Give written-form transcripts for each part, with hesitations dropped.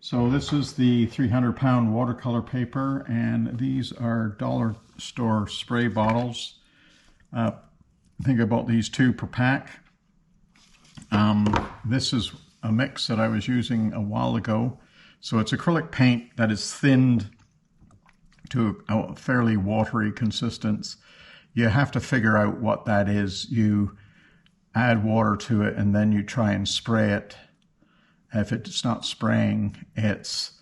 So this is the 300-pound watercolor paper, and these are dollar store spray bottles. Think about these 2 per pack. This is a mix that I was using a while ago. So it's acrylic paint that is thinned to a fairly watery consistence. You have to figure out what that is. You add water to it and then you try and spray it. If it's not spraying, it's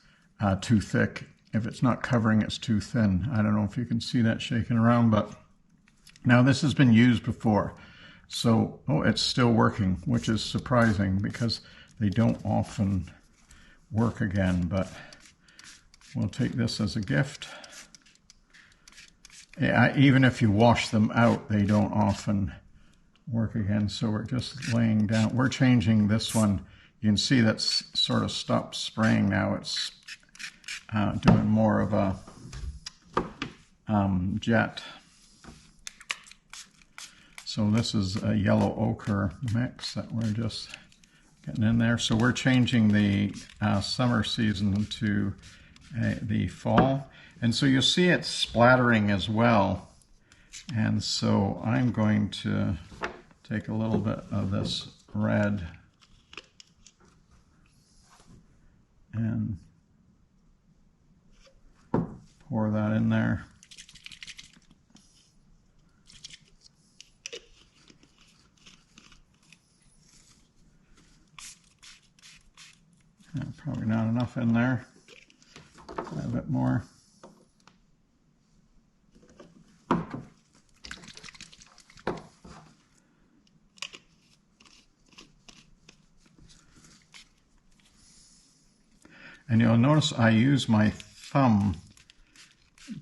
too thick. If it's not covering, it's too thin. I don't know if you can see that shaking around, but now this has been used before. So, it's still working, which is surprising because they don't often work again, but we'll take this as a gift. Even if you wash them out, they don't often work again. So we're just laying down, we're changing this one. You can see that's sort of stopped spraying now. It's doing more of a jet. So this is a yellow ochre mix that we're just getting in there. So we're changing the summer season to the fall. And so you'll see it splattering as well. And so I'm going to take a little bit of this red and pour that in there. Probably not enough in there. A bit more. And you'll notice I use my thumb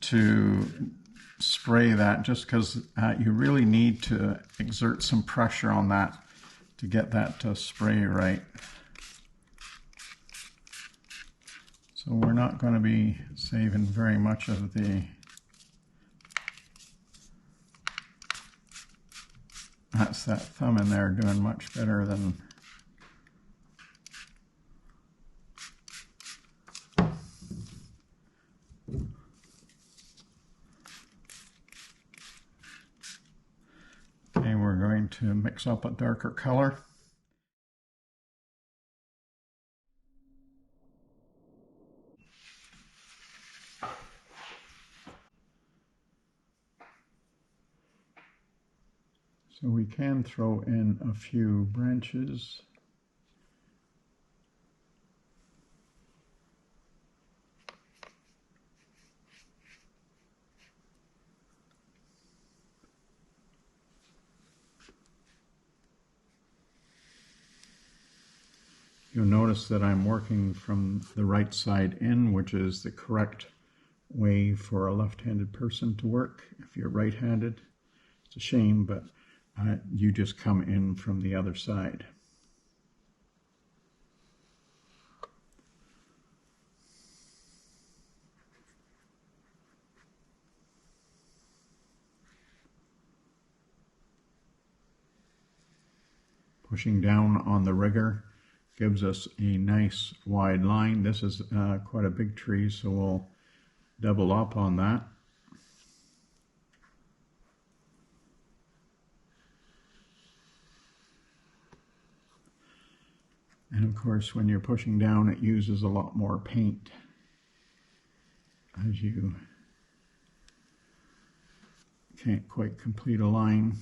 to spray that just because you really need to exert some pressure on that to get that to spray right. So we're not going to be saving very much of the that's that thumb in there doing much better than okay, we're going to mix up a darker color. So we can throw in a few branches. You'll notice that I'm working from the right side in, which is the correct way for a left-handed person to work. If you're right-handed, it's a shame, but you just come in from the other side. Pushing down on the rigger gives us a nice wide line. This is quite a big tree, so we'll double up on that. And of course, when you're pushing down, it uses a lot more paint as you can't quite complete a line.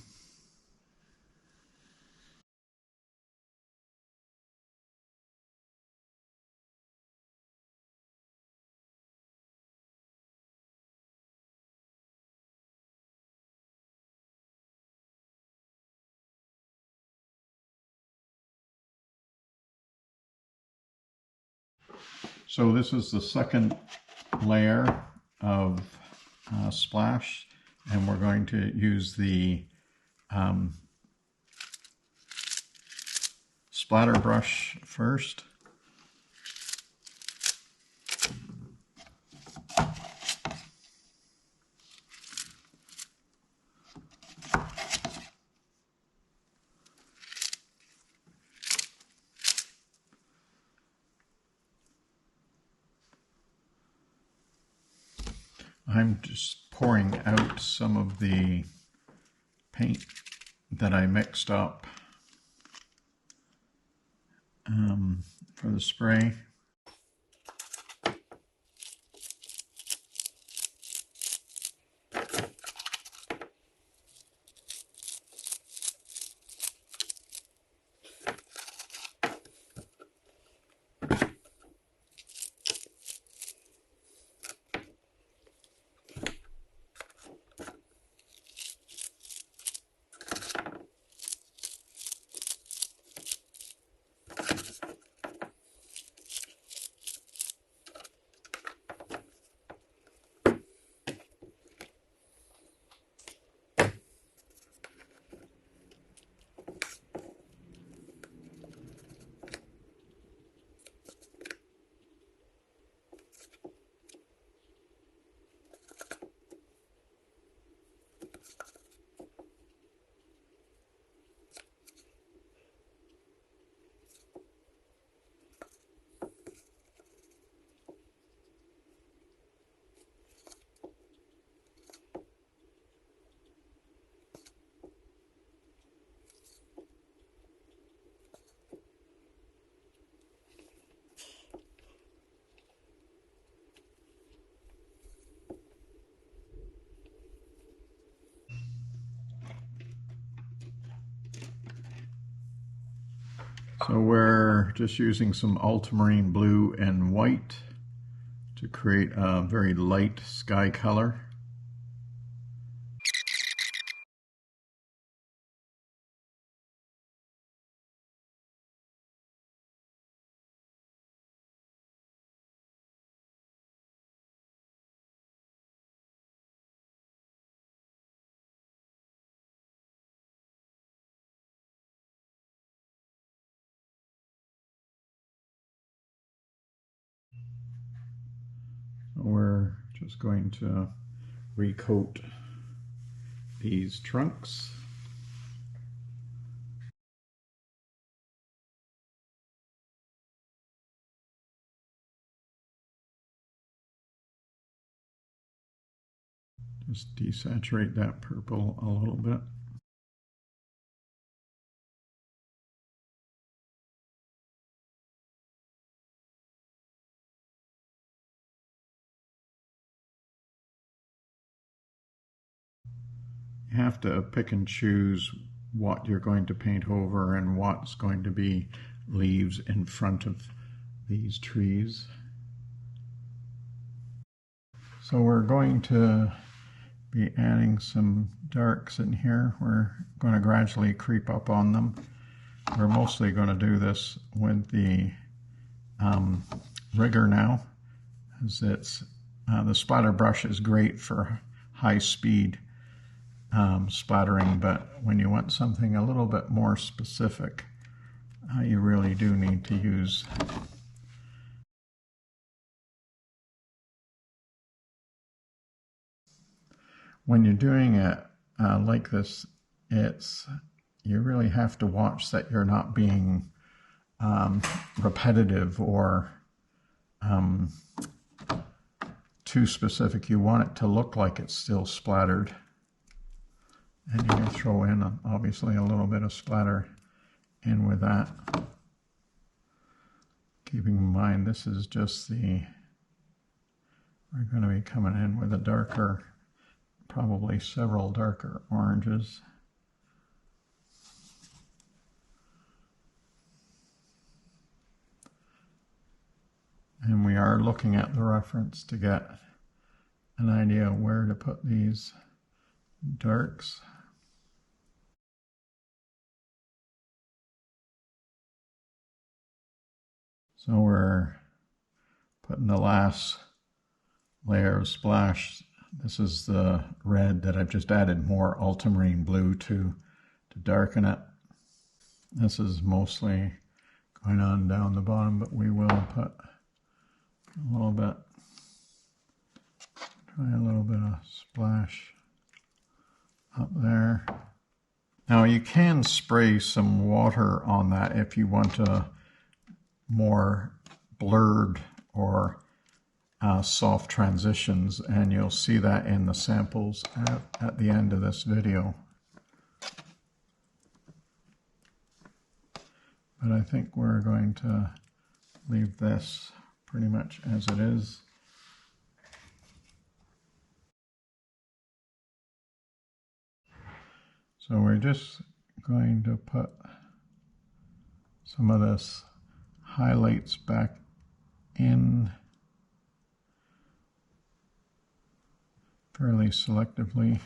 So this is the second layer of splash, and we're going to use the splatter brush first. I'm just pouring out some of the paint that I mixed up for the spray. So we're just using some ultramarine blue and white to create a very light sky color. We're just going to recoat these trunks. Just desaturate that purple a little bit. You have to pick and choose what you're going to paint over and what's going to be leaves in front of these trees. So we're going to be adding some darks in here. We're going to gradually creep up on them. We're mostly going to do this with the rigger now, as it's the splatter brush is great for high speed splattering, but when you want something a little bit more specific, you really do need to use when you're doing it like this, you really have to watch that you're not being repetitive or too specific. You want it to look like it's still splattered. And you can throw in, obviously, a little bit of splatter in with that. Keeping in mind, this is just we're going to be coming in with a darker, probably several darker oranges. And we are looking at the reference to get an idea of where to put these darks. So we're putting the last layer of splash. This is the red that I've just added more ultramarine blue to darken it. This is mostly going on down the bottom, but we will put a little bit, try a little bit of splash up there. Now you can spray some water on that if you want a more blurred or soft transitions, and you'll see that in the samples at the end of this video. But I think we're going to leave this pretty much as it is. So we're just going to put some of this highlights back in fairly selectively.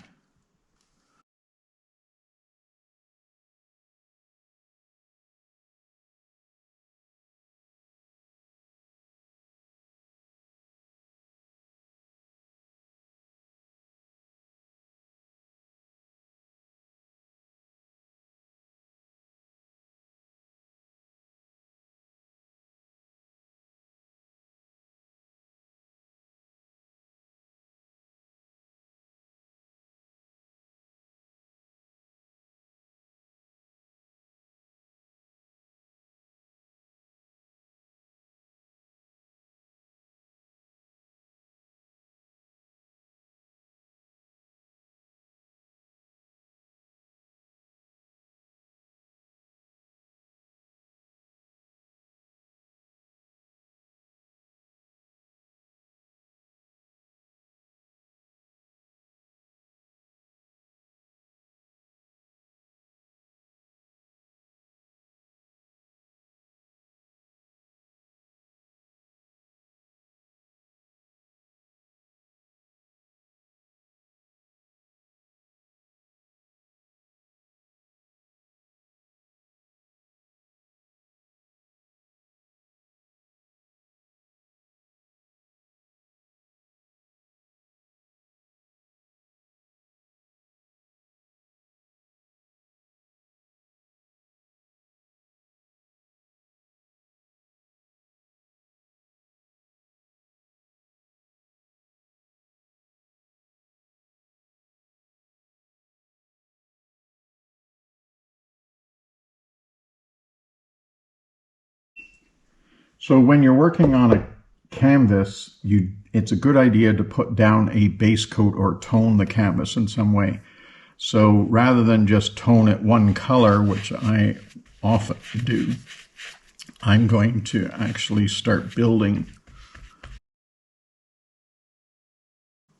So when you're working on a canvas, it's a good idea to put down a base coat or tone the canvas in some way. So rather than just tone it one color, which I often do, I'm going to actually start building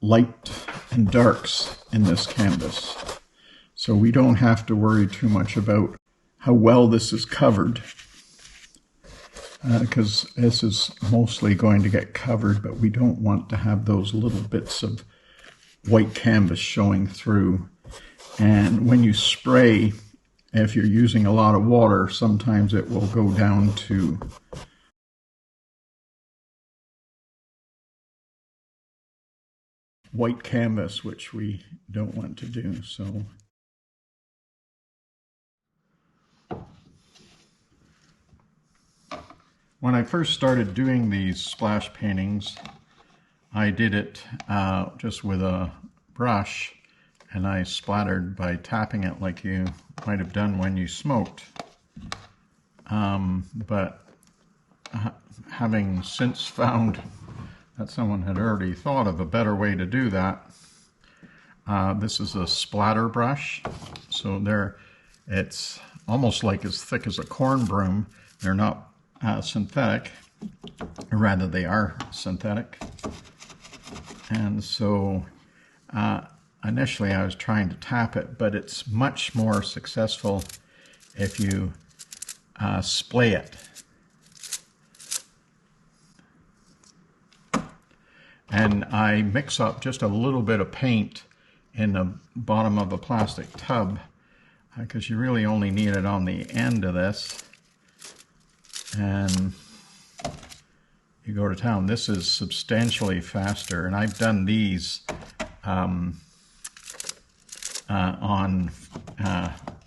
light and darks in this canvas. So we don't have to worry too much about how well this is covered, because this is mostly going to get covered, but we don't want to have those little bits of white canvas showing through. And when you spray, if you're using a lot of water, sometimes it will go down to white canvas, which we don't want to do. So when I first started doing these splash paintings, I did it just with a brush, and I splattered by tapping it like you might have done when you smoked. But having since found that someone had already thought of a better way to do that, this is a splatter brush. So it's almost like as thick as a corn broom. They're not synthetic, or rather they are synthetic. And so initially I was trying to tap it, but it's much more successful if you splay it. And I mix up just a little bit of paint in the bottom of a plastic tub, because you really only need it on the end of this. And you go to town. This is substantially faster, and I've done these on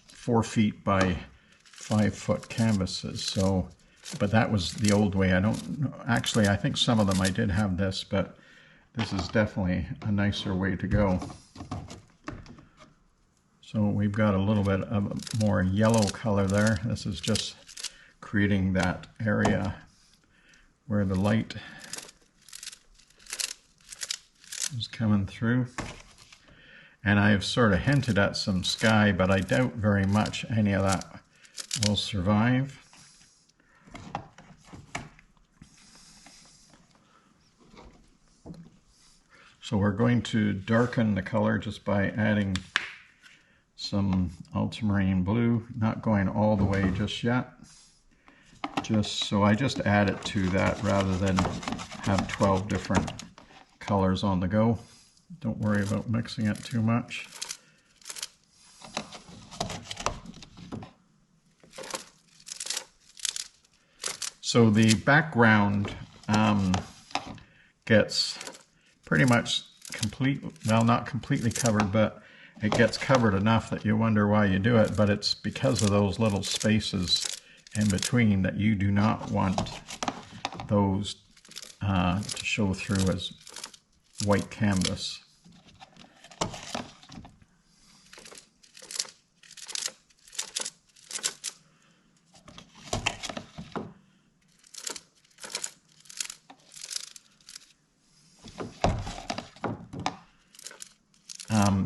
4 feet by 5 foot canvases. So, but that was the old way. I don't actually. I think some of them I did have this, but this is definitely a nicer way to go. So we've got a little bit of a more yellow color there. This is just creating that area where the light is coming through. And I've sort of hinted at some sky, but I doubt very much any of that will survive. So we're going to darken the color just by adding some ultramarine blue, not going all the way just yet. So I just add it to that rather than have 12 different colors on the go. Don't worry about mixing it too much. So the background gets pretty much well, not completely covered, but it gets covered enough that you wonder why you do it, but it's because of those little spaces in between that you do not want those to show through as white canvas.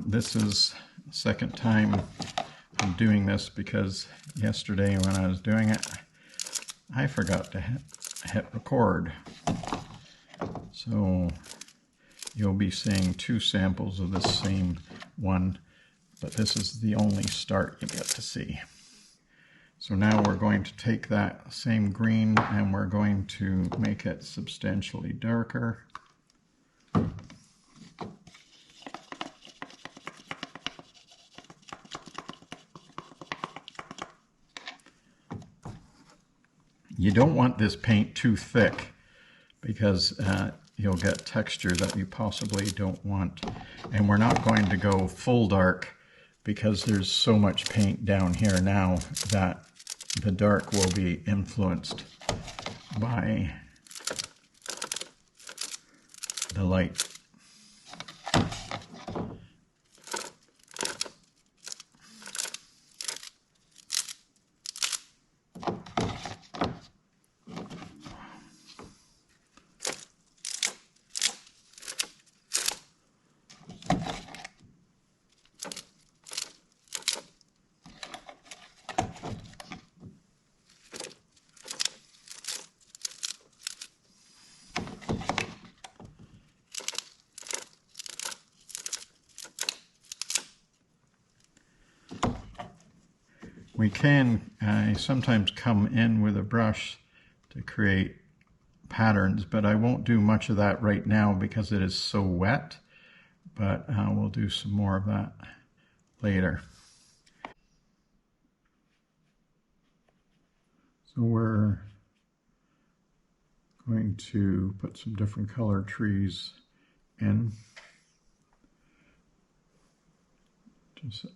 This is the second time I'm doing this because yesterday when I was doing it, I forgot to hit record. So you'll be seeing two samples of this same one, but this is the only start you get to see. So now we're going to take that same green and we're going to make it substantially darker. You don't want this paint too thick because you'll get texture that you possibly don't want. And we're not going to go full dark because there's so much paint down here now that the dark will be influenced by the light. We can sometimes come in with a brush to create patterns, but I won't do much of that right now because it is so wet, but we'll do some more of that later. So we're going to put some different color trees in. Just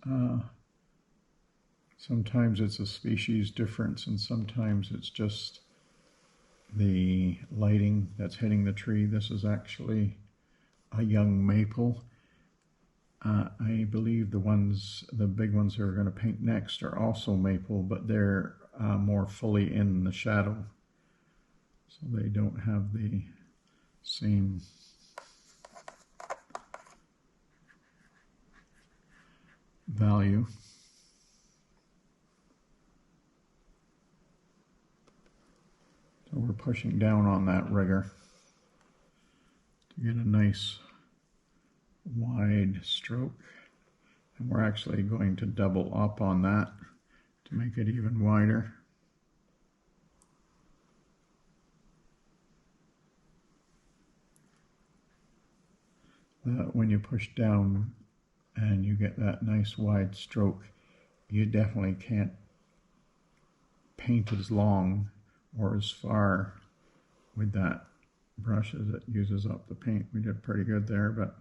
sometimes it's a species difference and sometimes it's just the lighting that's hitting the tree. This is actually a young maple. I believe the big ones that are going to paint next are also maple, but they're more fully in the shadow. So they don't have the same value. So we're pushing down on that rigger to get a nice wide stroke. And we're actually going to double up on that to make it even wider. That when you push down and you get that nice wide stroke, you definitely can't paint as long or as far with that brush as it uses up the paint. We did pretty good there, but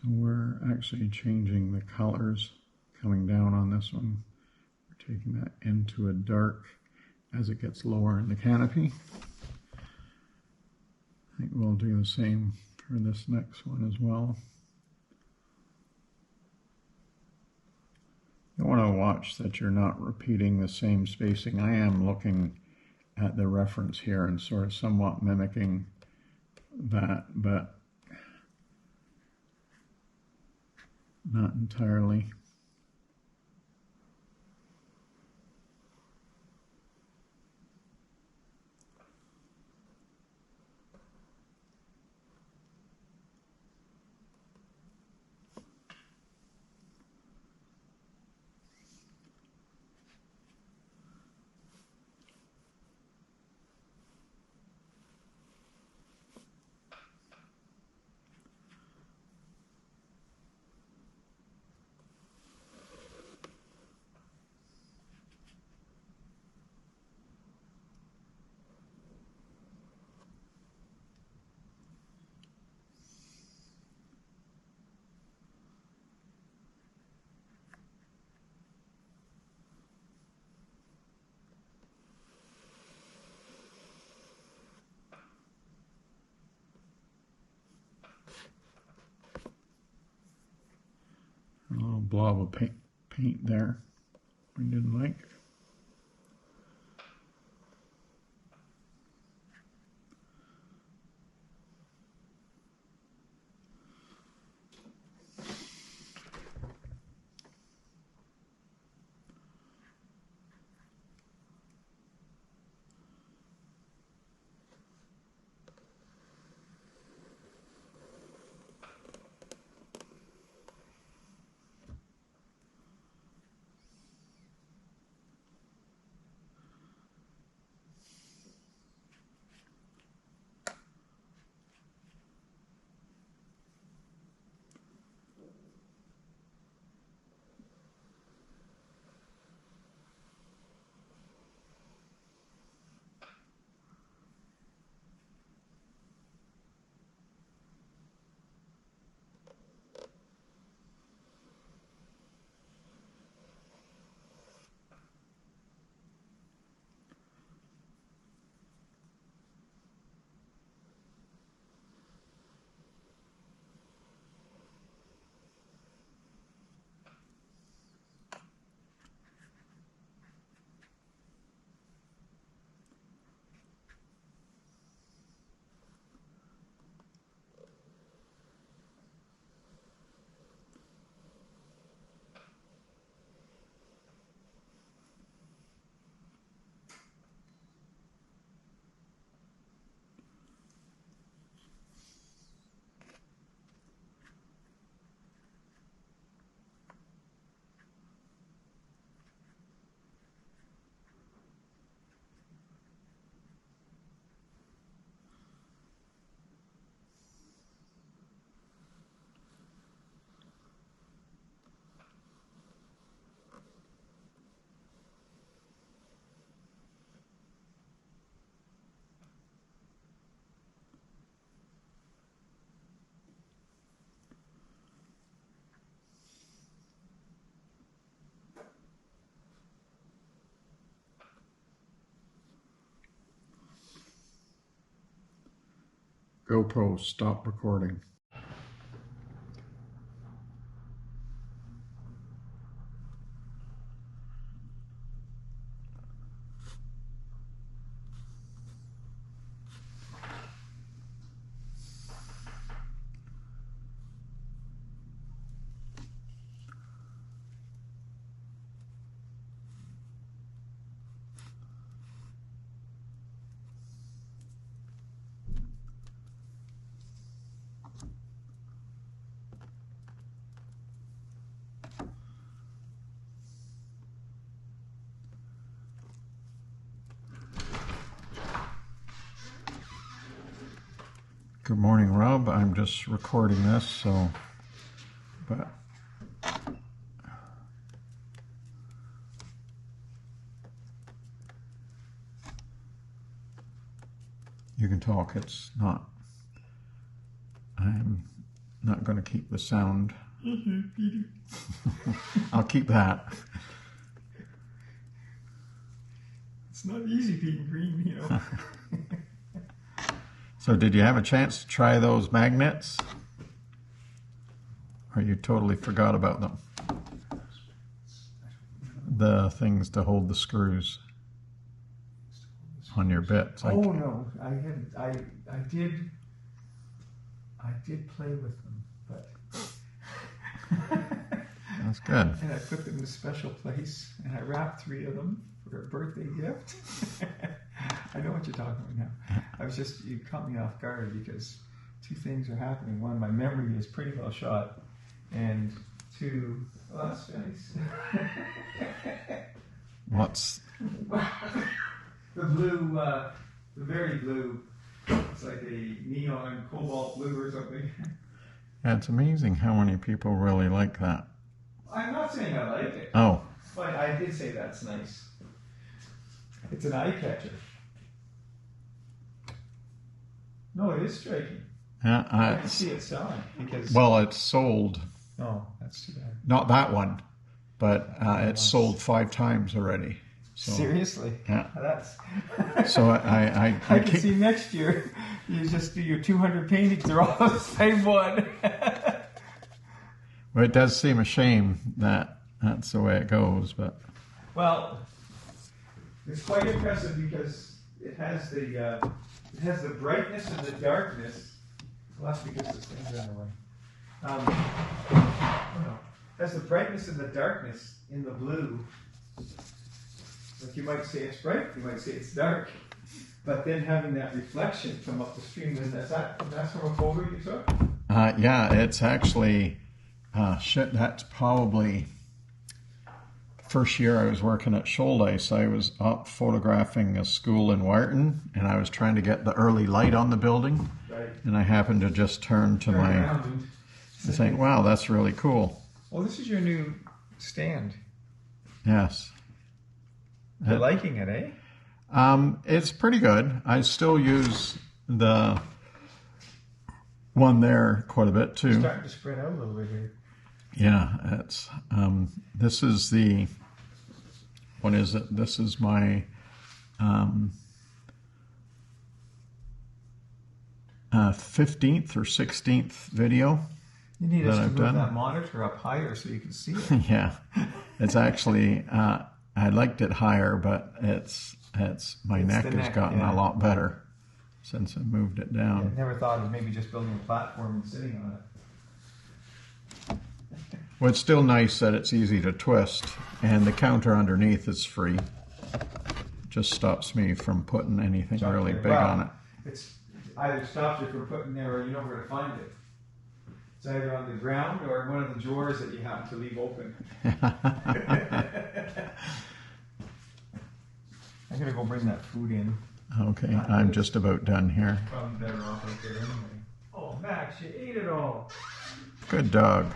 So we're actually changing the colors coming down on this one. We're taking that into a dark as it gets lower in the canopy. I think we'll do the same for this next one as well. You want to watch that you're not repeating the same spacing. I am looking at the reference here and sort of somewhat mimicking that, but not entirely. A little blob of paint there we didn't like. GoPro, stop recording. Good morning, Rob. I'm just recording this, so, but you can talk. It's not, I'm not not going to keep the sound. I'll keep that. It's not easy being green, you know. So did you have a chance to try those magnets? Or you totally forgot about them? The things to hold the screws on your bits. Oh no, I did play with them, but that's good. And I put them in a special place, and I wrapped 3 of them for a birthday gift. I know what you're talking about now. I was just, you caught me off guard because 2 things are happening. One, my memory is pretty well shot, and 2, well, that's nice. What's the blue, the very blue? It's like a neon cobalt blue or something. Yeah, it's amazing how many people really like that. I'm not saying I like it. Oh. But I did say that's nice. It's an eye catcher. No, it is striking. Yeah, I can see it selling because. Well, it's sold. Oh, that's too bad. Not that one, but it's sold 5 times already. So, seriously? Yeah. That's. So I can see next year you just do your 200 paintings. They're all the same one. Well, it does seem a shame that that's the way it goes, but. Well, it's quite impressive because it has the brightness and the darkness. Well, that's because this thing's in the way. No. It has the brightness and the darkness in the blue. Like you might say it's bright, you might say it's dark, but then having that reflection come up the stream, and that's from a photo you took? Yeah, it's actually, that's probably the first year I was working at Shoaldice. I was up photographing a school in Wharton, and I was trying to get the early light on the building, right. And I happened to just turn my, saying, wow, that's really cool. Well, this is your new stand. Yes. You're liking it, eh? It's pretty good. I still use the one there quite a bit too. It's starting to spread out a little bit here. Yeah, it's this is the, what is it? This is my 15th or 16th video. You need us to move that monitor up higher so you can see it. Yeah, it's actually I liked it higher, but my neck has gotten a lot better since I moved it down. I never thought of maybe just building a platform and sitting on it. Well, it's still nice that it's easy to twist, and the counter underneath is free. It just stops me from putting anything really big on it. It's either stops you from putting there, or you know where to find it. It's either on the ground or one of the drawers that you happen to leave open. I'm going to go bring that food in. Okay, I'm just about done here. Probably better off out there anyway. Oh, Max, you ate it all. Good dog.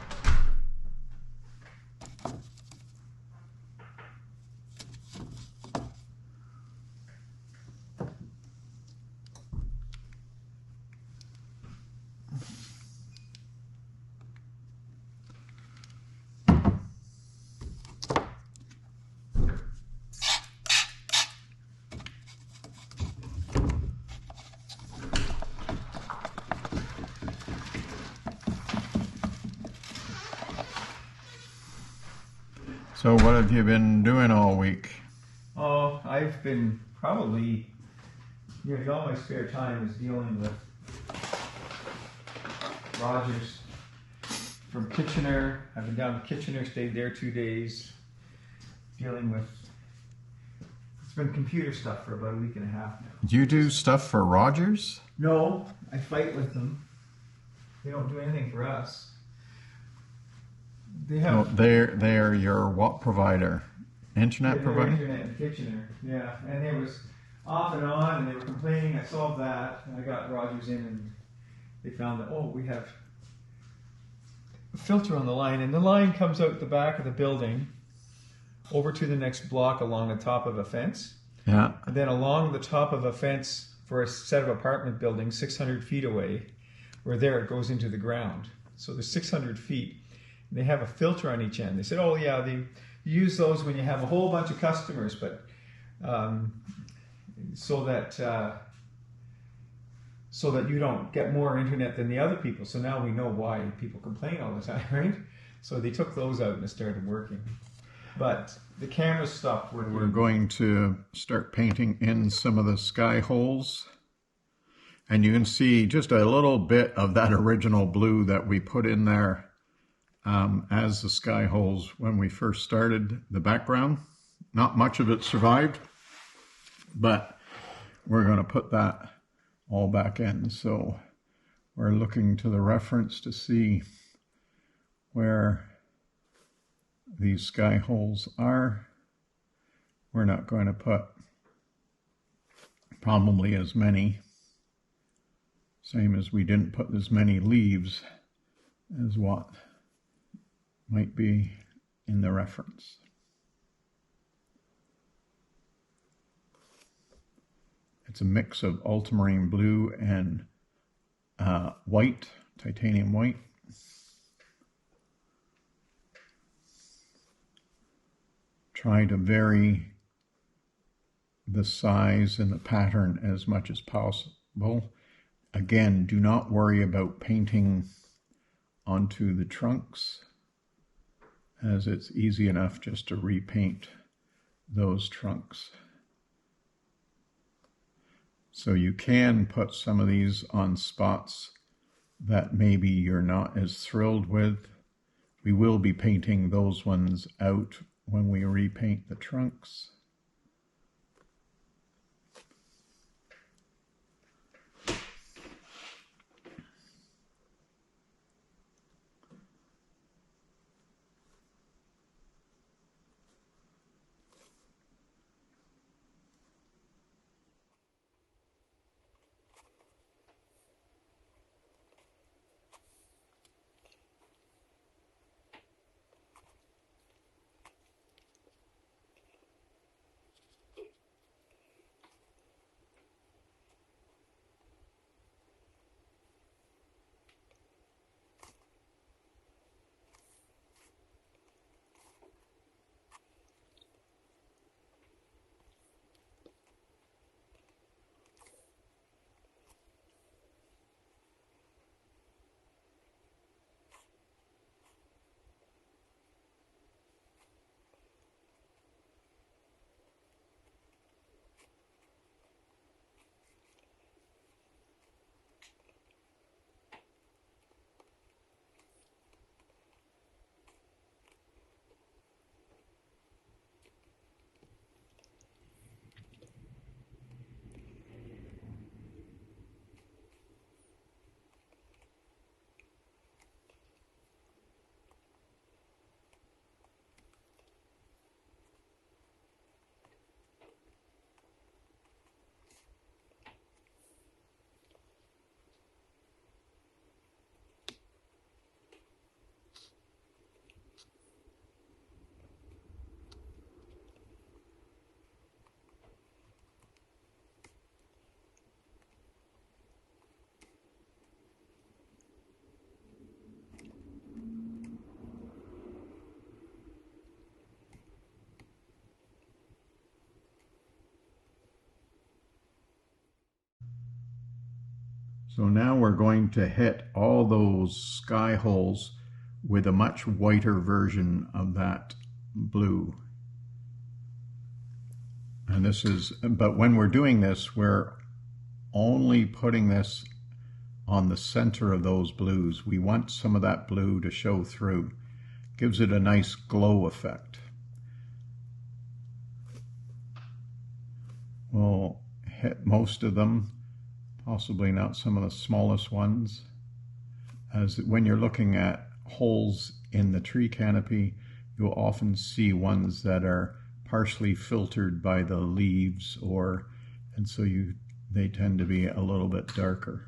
So what have you been doing all week? Oh, I've been probably, all my spare time is dealing with Rogers from Kitchener. I've been down to Kitchener, stayed there 2 days, dealing with, it's been computer stuff for about a week and a half now. Do you do stuff for Rogers? No, I fight with them. They don't do anything for us. They have. They're your what provider? Internet provider? Internet in Kitchener, yeah. And it was off and on, and they were complaining. I solved that, and I got Rogers in, and they found that, we have a filter on the line, and the line comes out the back of the building over to the next block along the top of a fence. Yeah. And then along the top of a fence for a set of apartment buildings 600 feet away, where there it goes into the ground. So there's 600 feet. They have a filter on each end. They said, oh yeah, they use those when you have a whole bunch of customers, but so that you don't get more internet than the other people. So now we know why people complain all the time, right? So they took those out and it started working. But the camera stopped working. We're going to start painting in some of the sky holes. And you can see just a little bit of that original blue that we put in there as the sky holes when we first started the background. Not much of it survived, but we're going to put that all back in. So we're looking to the reference to see where these sky holes are. We're not going to put probably as many, same as we didn't put as many leaves as what might be in the reference. It's a mix of ultramarine blue and white, titanium white. Try to vary the size and the pattern as much as possible. Again, do not worry about painting onto the trunks, as it's easy enough just to repaint those trunks. So you can put some of these on spots that maybe you're not as thrilled with. We will be painting those ones out when we repaint the trunks. So now we're going to hit all those sky holes with a much whiter version of that blue. And this is, but when we're doing this, we're only putting this on the center of those blues. We want some of that blue to show through. Gives it a nice glow effect. We'll hit most of them, possibly not some of the smallest ones. As when you're looking at holes in the tree canopy, you'll often see ones that are partially filtered by the leaves, and so they tend to be a little bit darker.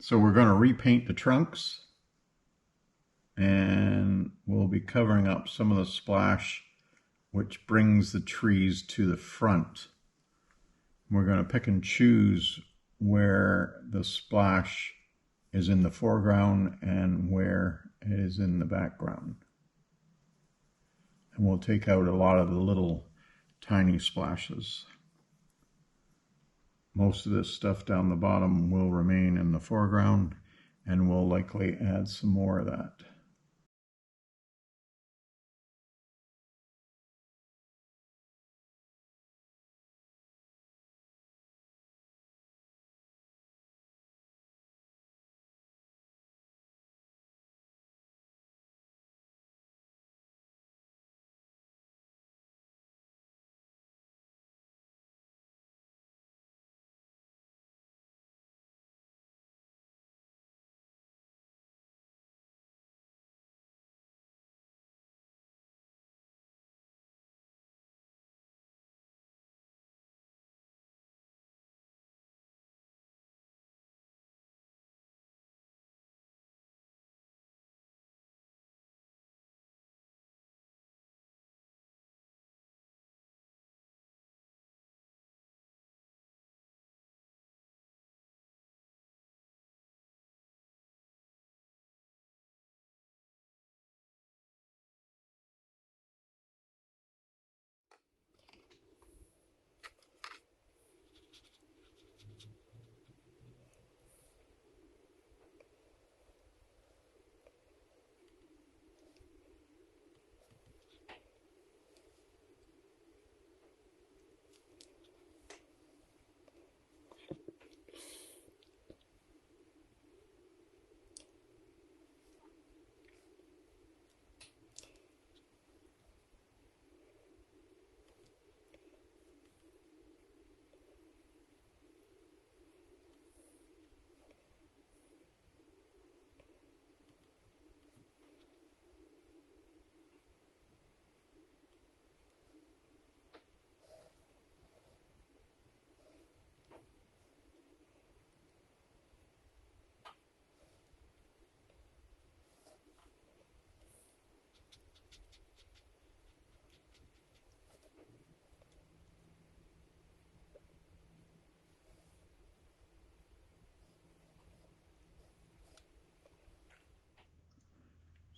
So we're going to repaint the trunks, and we'll be covering up some of the splash which brings the trees to the front. We're going to pick and choose where the splash is in the foreground and where it is in the background. And we'll take out a lot of the little tiny splashes. Most of this stuff down the bottom will remain in the foreground, and we'll likely add some more of that.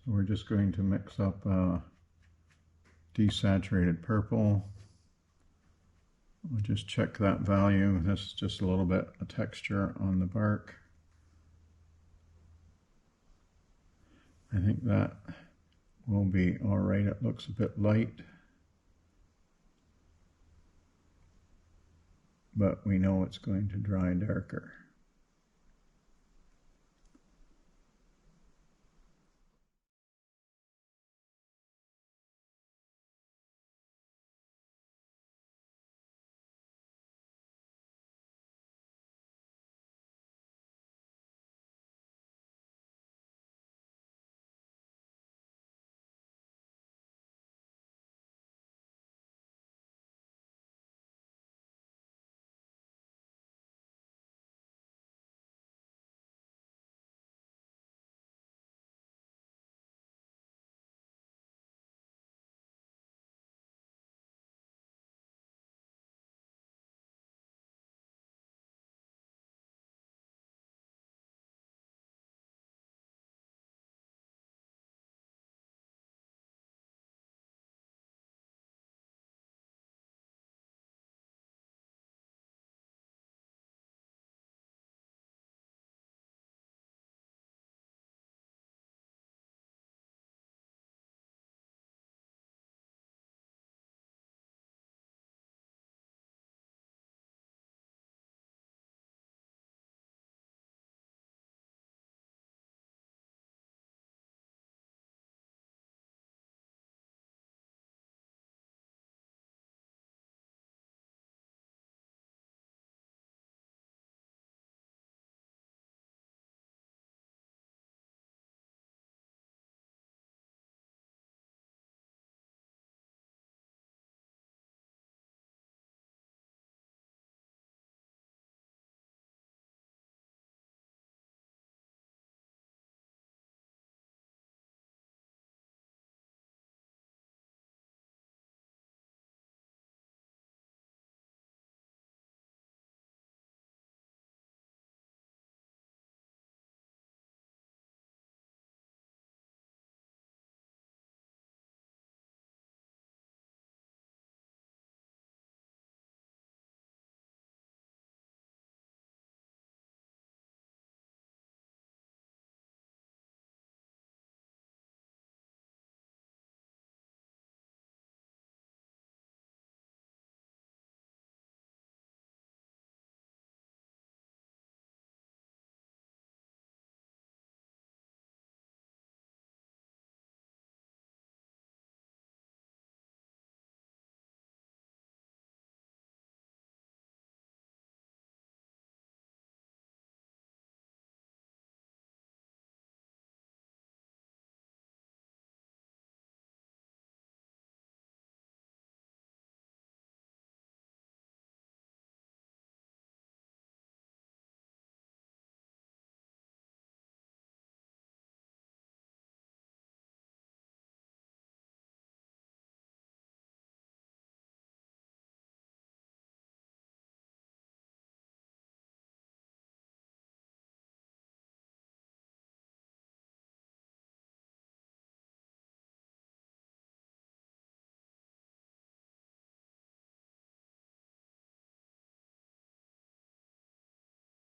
So we're just going to mix up desaturated purple. We'll just check that value. This is just a little bit of texture on the bark. I think that will be all right. It looks a bit light, but we know it's going to dry darker.